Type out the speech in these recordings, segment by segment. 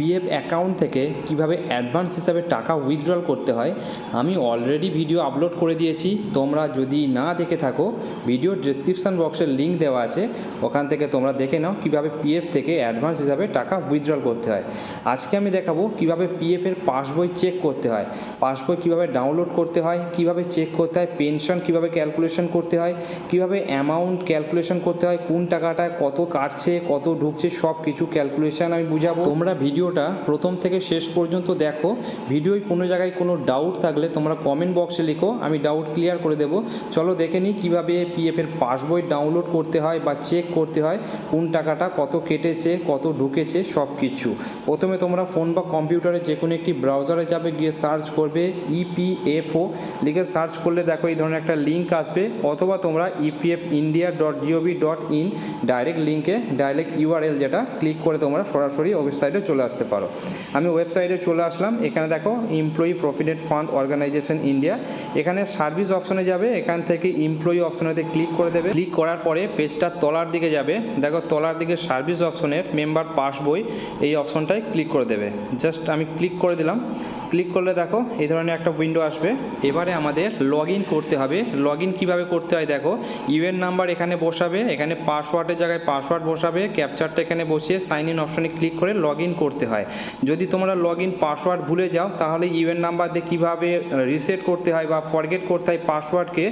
PF account থেকে কিভাবে advance হিসাবে টাকা উইথড্রল করতে হয় আমি অলরেডি ভিডিও আপলোড করে দিয়েছি। তোমরা যদি না দেখে থাকো ভিডিও ডেসক্রিপশান বক্সের লিঙ্ক দেওয়া আছে, ওখান থেকে তোমরা দেখে নাও কিভাবে পিএফ থেকে অ্যাডভান্স হিসাবে টাকা উইথড্রল করতে হয়। আজকে আমি দেখাবো কিভাবে পিএফের পাসবই চেক করতে হয়, পাসবই কিভাবে ডাউনলোড করতে হয়, কিভাবে চেক করতে হয়, পেনশন কিভাবে ক্যালকুলেশন করতে হয়, কিভাবে অ্যামাউন্ট ক্যালকুলেশন করতে হয়, কোন টাকাটায় কত কাটছে কত ঢুকছে সব কিছু ক্যালকুলেশন আমি বুঝাবো। তোমরা ভিডিওটা প্রথম থেকে শেষ পর্যন্ত দেখো। ভিডিওয় কোনো জায়গায় কোনো ডাউট থাকলে তোমরা কমেন্ট বক্সে লিখো, আমি ডাউট ক্লিয়ার করে দেবো। চলো দেখে নিই কীভাবে পিএফের পাসবই ডাউনলোড করতে হয় বা চেক করতে হয়, কোন টাকাটা কত কেটেছে কত ঢুকেছে সব কিছু। প্রথমে তোমরা ফোন বা কম্পিউটারে যে কোনো একটি ব্রাউজারে যাবে, গিয়ে সার্চ করবে EPFO লিখে সার্চ করলে দেখো এই ধরনের একটা লিঙ্ক আসবে, অথবা তোমরা epfindia.gov.in ডাইরেক্ট লিঙ্কে ডাইরেক্ট URL যেটা ক্লিক করে তোমরা সরাসরি ওয়েবসাইটে চলে আসতে পারো। আমি ওয়েবসাইটে চলে আসলাম। এখানে দেখো employee provident fund organisation India, এখানে সার্ভিস অপশনে যাবে, এখান থেকে এমপ্লয়ি অপশনেতে ক্লিক করে দেবে। ক্লিক করার পরে পেজটা তলার দিকে যাবে, দেখো তলার দিকে সার্ভিস অপশনের মেম্বার পাসবই এই অপশনটায় ক্লিক করে দেবে। জাস্ট আমি ক্লিক করে দিলাম। ক্লিক করলে দেখো এই ধরনের একটা উইন্ডো আসবে। এবারে আমাদের লগ ইন করতে হবে। লগ ইন কীভাবে করতে হয় দেখো, ইউএন নাম্বার এখানে বসাবে, এখানে পাসওয়ার্ডের জায়গায় পাসওয়ার্ড বসাবে, ক্যাপচারটা এখানে বসিয়ে সাইন ইন অপশনে ক্লিক করে লগ ইন করতে হয়। যদি তোমরা লগ ইন পাসওয়ার্ড ভুলে যাও তাহলে ইউএন নাম্বার দিয়ে কীভাবে রিসেট করতে হয় বা ফরগেট করতে হয় পাসওয়ার্ডকে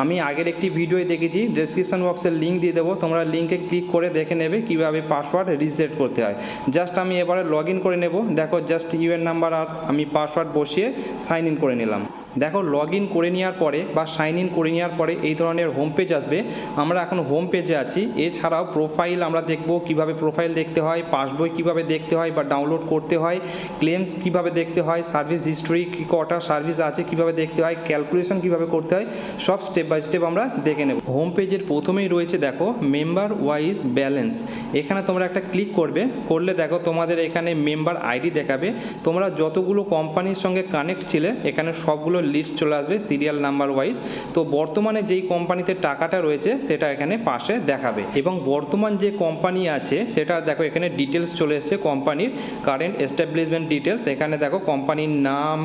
আমি আগের একটি ভিডিওয় দেখেছি, ডেসক্রিপশন বক্সের লিঙ্ক দিয়ে দেবো, তোমরা লিঙ্কে ক্লিক করে দেখে নেবে কীভাবে পাসওয়ার্ড রিসেট করতে হয়। জাস্ট আমি এবারে লগ ইন করে নেব। দেখো জাস্ট ইউএন নাম্বার আর আমি পাসওয়ার্ড বসিয়ে সাইন ইন করে নিলাম। দেখো লগ ইন করে নেওয়ার পরে বা সাইন ইন করে নেওয়ার পরে এই ধরনের হোম পেজ আসবে। আমরা এখন হোম পেজে আছি। এছাড়াও প্রোফাইল আমরা দেখব, কিভাবে প্রোফাইল দেখতে হয়, পাসবই কিভাবে দেখতে হয় বা ডাউনলোড করতে হয়, ক্লেমস কিভাবে দেখতে হয়, সার্ভিস হিস্ট্রি কটা সার্ভিস আছে কিভাবে দেখতে হয়, ক্যালকুলেশন কিভাবে করতে হয়, সব স্টেপ বাই স্টেপ আমরা দেখে নেব। হোম পেজের প্রথমেই রয়েছে দেখো মেম্বার ওয়াইজ ব্যালেন্স, এখানে তোমরা একটা ক্লিক করবে। করলে দেখো তোমাদের এখানে মেম্বার আইডি দেখাবে, তোমরা যতগুলো কোম্পানির সঙ্গে কানেক্ট ছিলে এখানে সবগুলো লিস্ট চলে আসবে সিরিয়াল নাম্বার ওয়াইজ। তো বর্তমানে যেই কোম্পানিতে টাকাটা রয়েছে সেটা এখানে পাশে দেখাবে, এবং বর্তমান যে কোম্পানি আছে সেটা দেখো এখানে ডিটেলস চলে এসছে, কোম্পানির কারেন্ট এস্টাবলিশমেন্ট ডিটেলস। এখানে দেখো কোম্পানির নাম,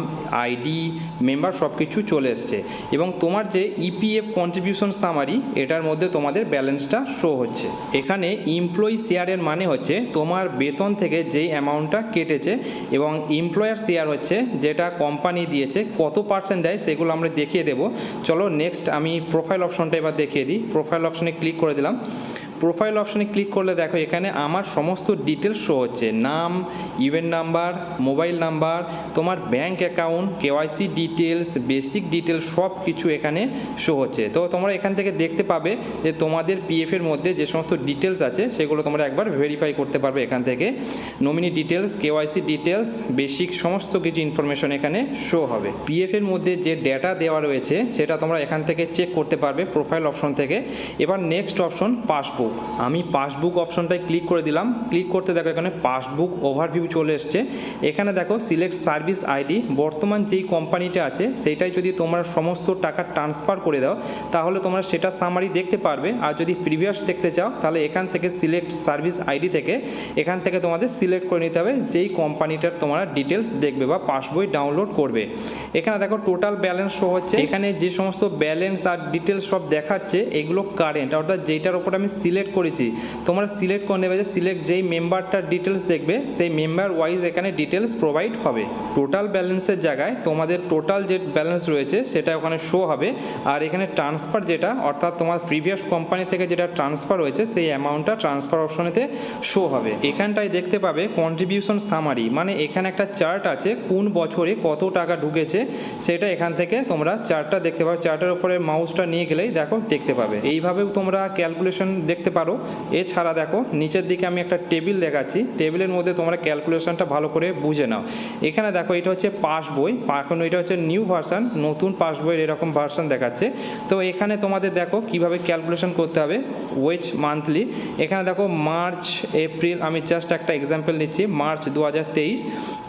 আইডি, মেম্বার সব কিছু চলে এসছে, এবং তোমার যে EPF কন্ট্রিবিউশন সামারি এটার মধ্যে তোমাদের ব্যালেন্সটা শো হচ্ছে। এখানে এমপ্লয়ি শেয়ারের মানে হচ্ছে তোমার বেতন থেকে যেই অ্যামাউন্টটা কেটেছে, এবং এমপ্লয়ার শেয়ার হচ্ছে যেটা কোম্পানি দিয়েছে, কত পার্সেন্ট দেয় সেগুলো আমরা দেখিয়ে দেবো। চলো নেক্সট আমি প্রোফাইল অপশনটা এবার দেখিয়ে দিই। প্রোফাইল অপশনে ক্লিক করে দিলাম। প্রোফাইল অপশনে ক্লিক করলে দেখো এখানে আমার সমস্ত ডিটেলস শো হচ্ছে, নাম, ইউএন নাম্বার, মোবাইল নাম্বার, তোমার bank account, KYC details, basic details সব কিছু এখানে শো হচ্ছে। তো তোমরা এখান থেকে দেখতে পাবে যে তোমাদের পিএফের মধ্যে যে সমস্ত ডিটেলস আছে সেগুলো তোমরা একবার ভেরিফাই করতে পারবে। এখান থেকে nominee details, KYC details, basic সমস্ত কিছু ইনফরমেশন এখানে শো হবে। পিএফের মধ্যে যে ডেটা দেওয়া রয়েছে সেটা তোমরা এখান থেকে চেক করতে পারবে প্রোফাইল অপশন থেকে। এবার নেক্সট অপশন পাসবুক, আমি পাসবুক অপশনটায় ক্লিক করে দিলাম। ক্লিক করতে দেখো এখানে পাসবুক ওভারভিউ চলে এসছে। এখানে দেখো সিলেক্ট সার্ভিস আইডি, বর্তমান যেই কোম্পানিটা আছে সেইটাই যদি তোমরা সমস্ত টাকা ট্রান্সফার করে দাও তাহলে তোমরা সেটা সামারি দেখতে পারবে। আর যদি প্রিভিয়াস দেখতে চাও তাহলে এখান থেকে সিলেক্ট সার্ভিস আইডি থেকে এখান থেকে তোমাদের সিলেক্ট করে নিতে হবে যেই কোম্পানিটার তোমরা ডিটেলস দেখবে বা পাসবই ডাউনলোড করবে। এখানে দেখো টোটাল ব্যালেন্স শো হচ্ছে, এখানে যে সমস্ত ব্যালেন্স আর ডিটেলস সব দেখাচ্ছে এগুলো কারেন্ট, অর্থাৎ যেটার উপর আমি সিলেক্ট করেছি তোমরা সিলেক্ট করে নেবে যে সিলেক্ট যেই মেম্বারটার ডিটেলস দেখবে সেই মেম্বার ওয়াইজ এখানে ডিটেলস প্রোভাইড হবে। টোটাল ব্যালেন্সের জায়গায় তোমাদের টোটাল যে ব্যালেন্স রয়েছে সেটা ওখানে শো হবে, আর এখানে ট্রান্সফার যেটা অর্থাৎ তোমার প্রিভিয়াস কোম্পানি থেকে যেটা ট্রান্সফার হয়েছে সেই অ্যামাউন্টটা ট্রান্সফার অপশনেতে শো হবে। এখানটায় দেখতে পাবে কন্ট্রিবিউশন সামারি, মানে এখানে একটা চার্ট আছে কোন বছরে কত টাকা ঢুকেছে সেটা এখান থেকে তোমরা চার্টটা দেখতে পাবে। চার্টের উপরে মাউসটা নিয়ে গেলেই দেখো দেখতে পাবে। এইভাবেও তোমরা ক্যালকুলেশন দেখতে পারো। এছাড়া দেখো নিচের দিকে আমি একটা টেবিল দেখাচ্ছি, টেবিলের মধ্যে তোমরা ক্যালকুলেশনটা ভালো করে বুঝে নাও। এখানে দেখো এটা হচ্ছে পাস বই, এখন এটা হচ্ছে নিউ ভার্সান, নতুন পাস বইয়ের এরকম ভার্সান দেখাচ্ছে। তো এখানে তোমাদের দেখো কিভাবে ক্যালকুলেশন করতে হবে ওয়েজ মান্থলি। এখানে দেখো মার্চ, এপ্রিল, আমি জাস্ট একটা এক্সাম্পল নিচ্ছি, মার্চ 2023,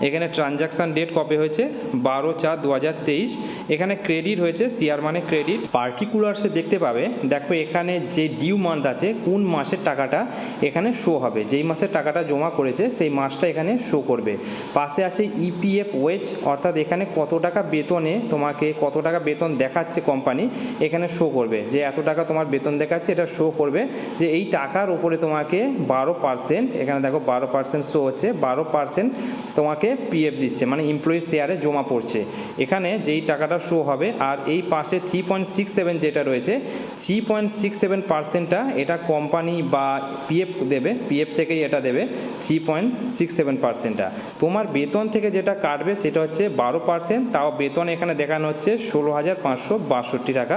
এখানে ট্রানজাকশান ডেট কবে হয়েছে 12/4/2023, এখানে ক্রেডিট হয়েছে, সিআর মানে ক্রেডিট। পার্টিকুলার্সে দেখতে পাবে দেখো এখানে যে ডিউ মান্থ আছে কোন মাসের টাকাটা এখানে শো হবে, যেই মাসের টাকাটা জমা করেছে সেই মাসটা এখানে শো করবে। পাশে আছে ইপিএফ ওয়েজ, অর্থাৎ এখানে কত টাকা বেতনে তোমাকে কত টাকা বেতন দেখাচ্ছে কোম্পানি এখানে শো করবে, যে এত টাকা তোমার বেতন দেখাচ্ছে এটা শো করবে যে এই টাকার উপরে তোমাকে 12%, এখানে দেখো 12% শো হচ্ছে, 12% তোমাকে পিএফ দিচ্ছে, মানে এমপ্লয়ি শেয়ারে জমা পড়ছে এখানে যেই টাকাটা শো হবে। আর এই পাশে 3.67 যেটা রয়েছে 3.67%টা এটা কোম্পানি বা পিএফ দেবে, পিএফ থেকেই এটা দেবে 3.67%টা। তোমার বেতন থেকে যেটা কাটবে সেটা হচ্ছে 12%, তাও বেতন এখানে দেখানো হচ্ছে 16,562 টাকা,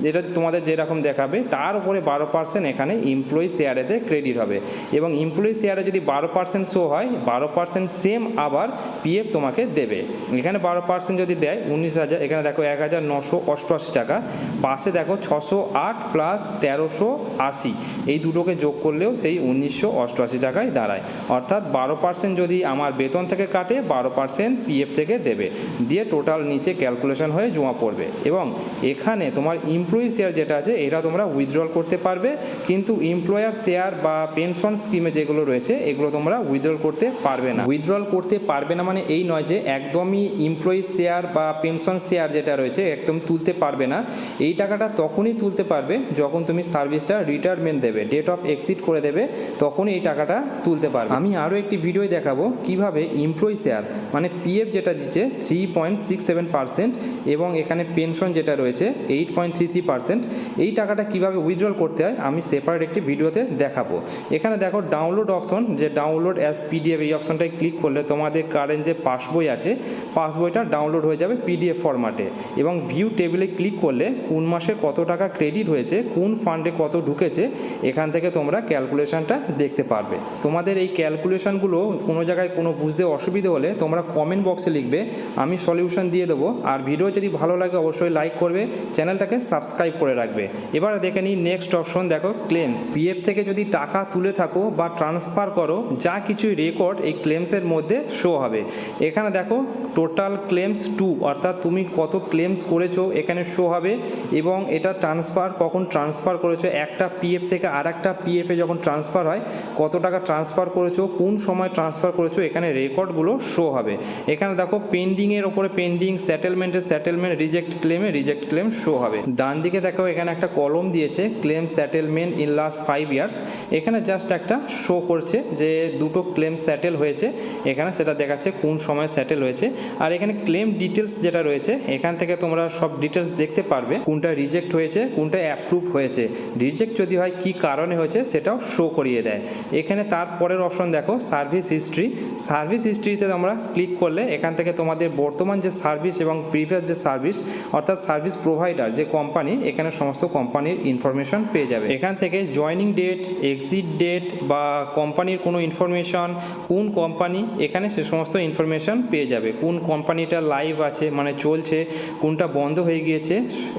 যেটা তোমাদের যেরকম দেখাবে তার উপরে 12% এখানে এমপ্লয়ি শেয়ারেতে ক্রেডিট হবে। এবং এমপ্লয়ি শেয়ারে যদি 12% শো হয় 12% সেম আবার পিএফ তোমাকে দেবে। এখানে 12% যদি দেয় 19,000, এখানে দেখো 1,988 টাকা, পাশে দেখো 608 প্লাস 1,380, এই দুটোকে যোগ করলেও সেই 1,988 টাকায় দাঁড়ায়। অর্থাৎ 12% যদি আমার বেতন থেকে কাটে 12% পিএফ থেকে দেবে, দিয়ে টোটাল নিচে ক্যালকুলেশন হয়ে জমা পড়বে। এবং এখানে তোমার এমপ্লয়ি শেয়ার যেটা আছে এটা তোমরা উইথড্রল করতে পারবে, কিন্তু এমপ্লয়ার শেয়ার বা পেনশন স্কিমে যেগুলো রয়েছে এগুলো তোমরা উইথড্রল করতে পারবে না। উইথড্রল করতে পারবে না মানে এই নয় যে একদমই এমপ্লয়ি শেয়ার বা পেনশন শেয়ার যেটা রয়েছে একদম তুলতে পারবে না। এই টাকাটা তখনই তুলতে পারবে যখন তুমি সার্ভিসটা রিটায়ারমেন্ট দেবে, ডেট অফ এক্সিট করে দেবে, তখনই এই টাকাটা তুলতে পারবে। আমি আরও একটি ভিডিও দেখাবো কিভাবে এমপ্লয়ি শেয়ার মানে পিএফ যেটা দিচ্ছে 3.67% এবং এখানে পেনশন যেটা রয়েছে 8.33%, এই টাকাটা কিভাবে উইথড্রল করতে হয় আমি সেপারেট একটি ভিডিওতে দেখাবো। এখানে দেখো ডাউনলোড অপশন, যে ডাউনলোড অ্যাজ পিডিএফ, এই অপশনটায় ক্লিক করলে তোমাদের কারেন্ট যে পাসবই আছে পাসবইটা ডাউনলোড হয়ে যাবে পিডিএফ ফরম্যাটে। এবং ভিউ টেবিলে ক্লিক করলে কোন মাসে কত টাকা ক্রেডিট হয়েছে, কোন ফান্ডে কত ঢুকেছে, এখান থেকে তোমরা ক্যালকুলেশনটা দেখতে পারবে। তোমাদের এই ক্যালকুলেশনগুলো কোনো জায়গায় কোনো বুঝতে অসুবিধে হলে তোমরা কমেন্ট বক্সে লিখবে, আমি সলিউশন দিয়ে দেবো। আর ভিডিও যদি ভালো লাগে অবশ্যই লাইক করবে, চ্যানেলটাকে সাবস্ক্রাইব করে রাখবে। এবার দেখে নিই নেক্সট অপশন, দেখো ক্লেমস। পিএফ থেকে যদি টাকা তুলে থাকো বা ট্রান্সফার করো, যা কিছু রেকর্ড এই ক্লেমসের মধ্যে শো হবে। এখানে দেখো টোটাল ক্লেমস 2, অর্থাৎ তুমি কত ক্লেমস করেছো এখানে শো হবে। এবং এটা ট্রান্সফার কখন ট্রান্সফার করেছো, একটা পিএফ থেকে আর একটা পিএফে যখন ট্রান্সফার হয় কত টাকা ট্রান্সফার করেছো, কোন সময় ট্রান্সফার করেছো, এখানে রেকর্ডগুলো শো হবে। এখানে দেখো পেন্ডিংয়ের ওপরে পেন্ডিং, সেটেলমেন্টের সেটেলমেন্ট, রিজেক্ট ক্লেমে রিজেক্ট ক্লেম শো হবে। ডান দিকে দেখো এখানে একটা কলম দিয়েছে claim settlement in last 5 years, এখানে জাস্ট একটা শো করছে যে দুটো ক্লেম সেটেল হয়েছে, এখানে সেটা দেখাচ্ছে কোন সময় সেটেল হয়েছে। আর এখানে ক্লেম ডিটেলস যেটা রয়েছে এখান থেকে তোমরা সব ডিটেলস দেখতে পারবে, কোনটা রিজেক্ট হয়েছে কোনটা অ্যাপ্রুভ হয়েছে, রিজেক্ট যদি হয় কি কারণে হয়েছে সেটাও শো করিয়ে দেয়। এখানে তারপরের অপশন দেখো সার্ভিস হিস্ট্রি। সার্ভিস হিস্ট্রিতে তোমরা ক্লিক করলে এখান থেকে তোমাদের বর্তমান যে সার্ভিস এবং প্রিভিয়াস যে সার্ভিস, অর্থাৎ সার্ভিস প্রোভাইডার যে কোম্পানি, এখানে সমস্ত কোম্পানির ইনফরমেশন পেয়ে যাবে। এখান থেকে জয়নিং ডেট, এক্সিট ডেট বা কোম্পানির কোনো ইনফরমেশন, কোন কোম্পানি, এখানে সে সমস্ত ইনফরমেশন পেয়ে যাবে। কোন কোম্পানিটা লাইভ আছে মানে চলছে, কোনটা বন্ধ হয়ে গিয়েছে,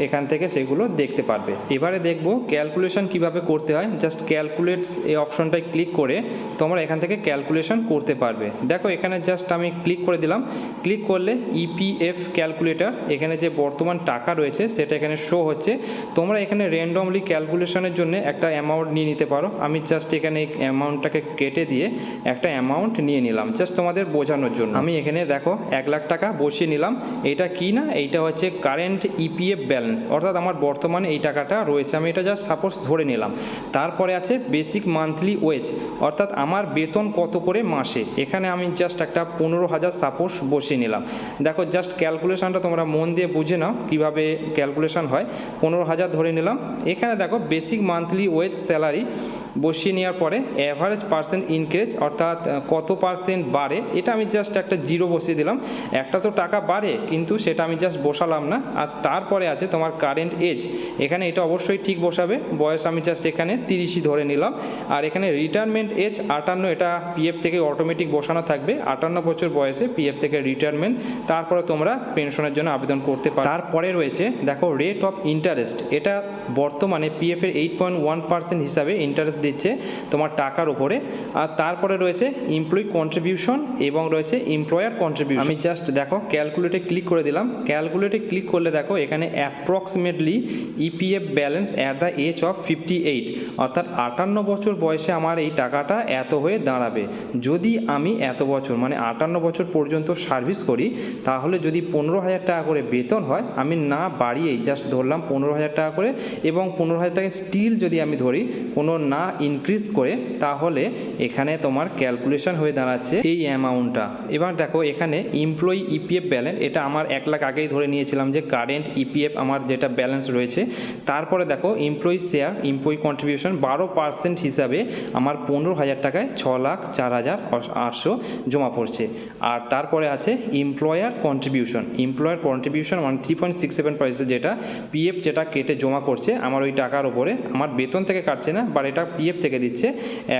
এখান থেকে সেগুলো দেখতে পারবে। এবারে দেখবো ক্যালকুলেশন কিভাবে করতে হয়। জাস্ট ক্যালকুলেটস এই অপশনটায় ক্লিক করে তোমরা এখান থেকে ক্যালকুলেশন করতে পারবে। দেখো এখানে জাস্ট আমি ক্লিক করে দিলাম, ক্লিক করলে ইপিএফ ক্যালকুলেটর, এখানে যে বর্তমান টাকা রয়েছে সেটা এখানে শো হচ্ছে। তোমরা এখানে র্যান্ডমলি ক্যালকুলেশনের জন্য একটা অ্যামাউন্ট নিয়ে নিতে পারো। আমি জাস্ট এখানে এই অ্যামাউন্টটাকে কেটে দিয়ে একটা অ্যামাউন্ট নিয়ে নিলাম জাস্ট তোমাদের বোঝানোর জন্য। আমি এখানে দেখো 1 লাখ টাকা বসিয়ে নিলাম। এইটা কি না, এইটা হচ্ছে কারেন্ট ইপিএফ ব্যালেন্স, অর্থাৎ আমার বর্তমানে এই টাকাটা রয়েছে, আমি এটা জাস্ট সাপোজ ধরে নিলাম। তারপরে আছে বেসিক মান্থলি ওয়েজ, অর্থাৎ আমার বেতন কত করে মাসে, এখানে আমি জাস্ট একটা 15,000 সাপোজ বসিয়ে নিলাম। দেখো জাস্ট ক্যালকুলেশনটা তোমরা মন দিয়ে বুঝে নাও কীভাবে ক্যালকুলেশন হয়। 15,000 ধরে নিলাম। এখানে দেখো বেসিক মান্থলি ওয়েজ স্যালারি বসিয়ে নেওয়ার পরে অ্যাভারেজ পার্সেন্ট ইনক্রিজ, অর্থাৎ কত পার্সেন্ট বাড়ে, এটা আমি জাস্ট একটা 0 বসিয়ে দিলাম। একটা তো টাকা বাড়ে কিন্তু সেটা আমি জাস্ট বসালাম না। আর তারপরে আছে তোমার কারেন্ট এজ, এখানে এটা অবশ্যই ঠিক বসাবে। বয়স আমি জাস্ট এখানে 30ই ধরে নিলাম। আর এখানে রিটায়ারমেন্ট এজ 58, এটা পিএফ থেকে অটোমেটিক বসানো থাকবে। 58 বছর বয়সে পিএফ থেকে রিটায়ারমেন্ট, তারপরে তোমরা পেনশনের জন্য আবেদন করতে পারো। তারপরে রয়েছে দেখো রেট অফ ইন্টারেস্ট, এটা বর্তমানে পিএফের 8.1% হিসাবে ইন্টারেস্ট দিচ্ছে তোমার টাকার উপরে। আর তারপরে রয়েছে এমপ্লয়ি কন্ট্রিবিউশন এবং রয়েছে এমপ্লয়ার কন্ট্রিবিউশন। আমি জাস্ট দেখো ক্যালকুলেটে ক্লিক করে দিলাম। ক্যালকুলেটে ক্লিক করলে দেখো এখানে approximately EPF balance at the age of 58, অর্থাৎ 58 বছর বয়সে আমার এই টাকাটা এত হয়ে দাঁড়াবে। যদি আমি এত বছর মানে 58 বছর পর্যন্ত সার্ভিস করি, তাহলে যদি 15,000 টাকা করে বেতন হয়, আমি না বাড়িয়েই জাস্ট ধরলাম 15,000 টাকা করে, এবং 15,000 টাকা স্টিল যদি আমি ধরি কোনো না ইনক্রিজ করে, তাহলে এখানে তোমার ক্যালকুলেশন হয়ে দাঁড়াচ্ছে এই অ্যামাউন্টটা। এবার দেখো এখানে এমপ্লয়ি ইপিএফ ব্যালেন্স, এটা আমার 1 লাখ আগেই ধরে নিয়েছিলাম যে কারেন্ট ইপিএফ আমার যেটা ব্যালেন্স রয়েছে। তারপরে দেখো এমপ্লয়ি শেয়ার, এমপ্লয়ি কন্ট্রিবিউশন 12% হিসাবে আমার 15,000 টাকায় 6,04,800 জমা পড়ছে। আর তারপরে আছে এমপ্লয়ার কন্ট্রিবিউশন, এমপ্লয়ার কন্ট্রিবিউশন মানে 3.67%, যেটা পিএফ যেটা কেটে জমা করছে আমার ওই টাকার ওপরে, আমার বেতন থেকে কাটছে না, বাট এটা পিএফ থেকে দিচ্ছে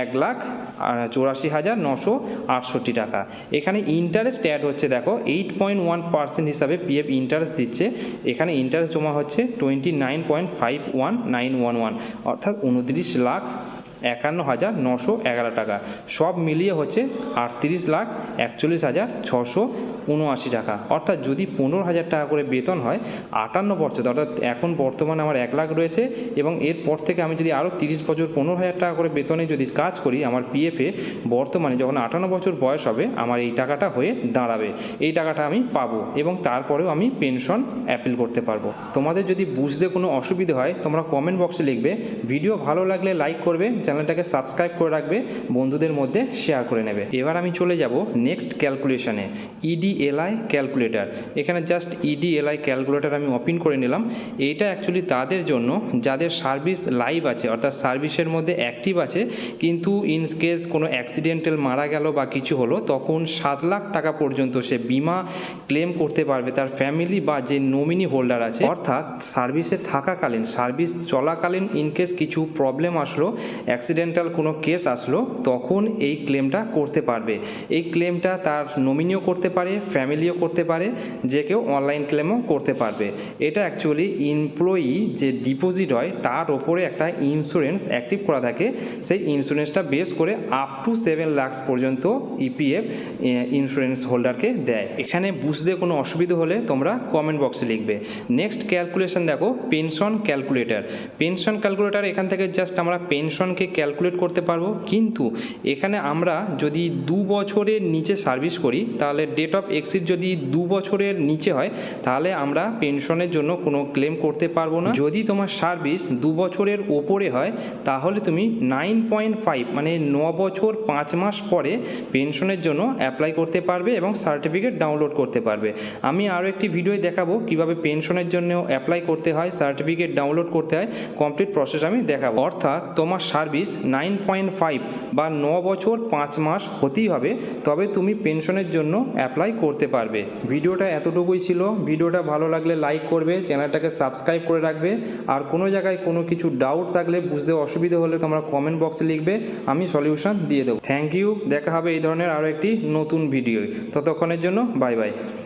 1,84,968 টাকা। এখানে ইন্টারেস্ট অ্যাড হচ্ছে, দেখো 8.1% হিসাবে পিএফ ইন্টারেস্ট দিচ্ছে। এখানে ইন্টারেস্ট জমা হচ্ছে 29.51,911, অর্থাৎ 29,51,911 টাকা। সব মিলিয়ে হচ্ছে 38,41,679 টাকা। অর্থাৎ যদি 15,000 টাকা করে বেতন হয় 58 বছর, অর্থাৎ এখন বর্তমানে আমার 1 লাখ রয়েছে, এবং এরপর থেকে আমি যদি আরও 30 বছর 15,000 টাকা করে বেতনে যদি কাজ করি, আমার পিএফে বর্তমানে যখন 58 বছর বয়স হবে আমার এই টাকাটা হয়ে দাঁড়াবে। এই টাকাটা আমি পাবো, এবং তারপরেও আমি পেনশন অ্যাপিল করতে পারবো। তোমাদের যদি বুঝতে কোনো অসুবিধা হয় তোমরা কমেন্ট বক্সে লিখবে। ভিডিও ভালো লাগলে লাইক করবে, চ্যানেলটাকে সাবস্ক্রাইব করে রাখবে, বন্ধুদের মধ্যে শেয়ার করে নেবে। এবার আমি চলে যাব নেক্সট ক্যালকুলেশনে, ইডিএলআই ক্যালকুলেটর। এখানে জাস্ট ইডিএলআই ক্যালকুলেটর আমি ওপেন করে নিলাম। এইটা অ্যাকচুয়ালি তাদের জন্য যাদের সার্ভিস লাইভ আছে, অর্থাৎ সার্ভিসের মধ্যে অ্যাক্টিভ আছে, কিন্তু ইন কেস কোনো অ্যাক্সিডেন্টাল মারা গেল বা কিছু হলো, তখন 7 লাখ টাকা পর্যন্ত সে বিমা ক্লেম করতে পারবে তার ফ্যামিলি বা যে নমিনি হোল্ডার আছে। অর্থাৎ সার্ভিসে থাকাকালীন, সার্ভিস চলাকালীন ইনকেস কিছু প্রবলেম আসলো, অ্যাক্সিডেন্টাল কোনো কেস আসলো, তখন এই ক্লেমটা করতে পারবে। এই ক্লেমটা তার নমিনিও করতে পারে, ফ্যামিলিও করতে পারে, যে কেউ অনলাইন ক্লেমও করতে পারবে। এটা অ্যাকচুয়ালি এমপ্লয়ি যে ডিপোজিট হয় তার ওপরে একটা ইন্স্যুরেন্স অ্যাক্টিভ করা থাকে, সেই ইন্স্যুরেন্সটা বেস করে আপ টু 7 লাখ পর্যন্ত ইপিএফ ইন্স্যুরেন্স হোল্ডারকে দেয়। এখানে বুঝতে কোনো অসুবিধা হলে তোমরা কমেন্ট বক্সে লিখবে। নেক্সট ক্যালকুলেশন দেখো পেনশন ক্যালকুলেটর। পেনশন ক্যালকুলেটর, এখান থেকে জাস্ট আমরা পেনশনকে ক্যালকুলেট করতে পারবো, কিন্তু এখানে আমরা যদি 2 বছরের নিচে সার্ভিস করি, তাহলে ডেট অফ এক্সিট যদি 2 বছরের নিচে হয়, তাহলে আমরা পেনশনের জন্য কোনো ক্লেম করতে পারবো না। যদি তোমার সার্ভিস 2 বছরের ওপরে হয়, তাহলে তুমি 9.5 মানে 9 বছর 5 মাস পরে পেনশনের জন্য অ্যাপ্লাই করতে পারবে এবং সার্টিফিকেট ডাউনলোড করতে পারবে। আমি আরও একটি ভিডিও দেখাবো কিভাবে পেনশনের জন্য অ্যাপ্লাই করতে হয়, সার্টিফিকেট ডাউনলোড করতে হয়, কমপ্লিট প্রসেস আমি দেখাবো। অর্থাৎ তোমার সার্ভিস 9.5 বা 9 বছর 5 মাস হতেই হবে, তবে তুমি পেনশনের জন্য অ্যাপ্লাই করতে পারবে। ভিডিওটা এতটুকুই ছিল। ভিডিওটা ভালো লাগলে লাইক করবে, চ্যানেলটাকে সাবস্ক্রাইব করে রাখবে, আর কোনো জায়গায় কোনো কিছু ডাউট থাকলে, বুঝতে অসুবিধা হলে তোমরা কমেন্ট বক্সে লিখবে, আমি সলিউশন দিয়ে দেবো। Thank you. দেখা হবে এই ধরনের আরও একটি নতুন ভিডিও। ততক্ষণের জন্য বাই বাই।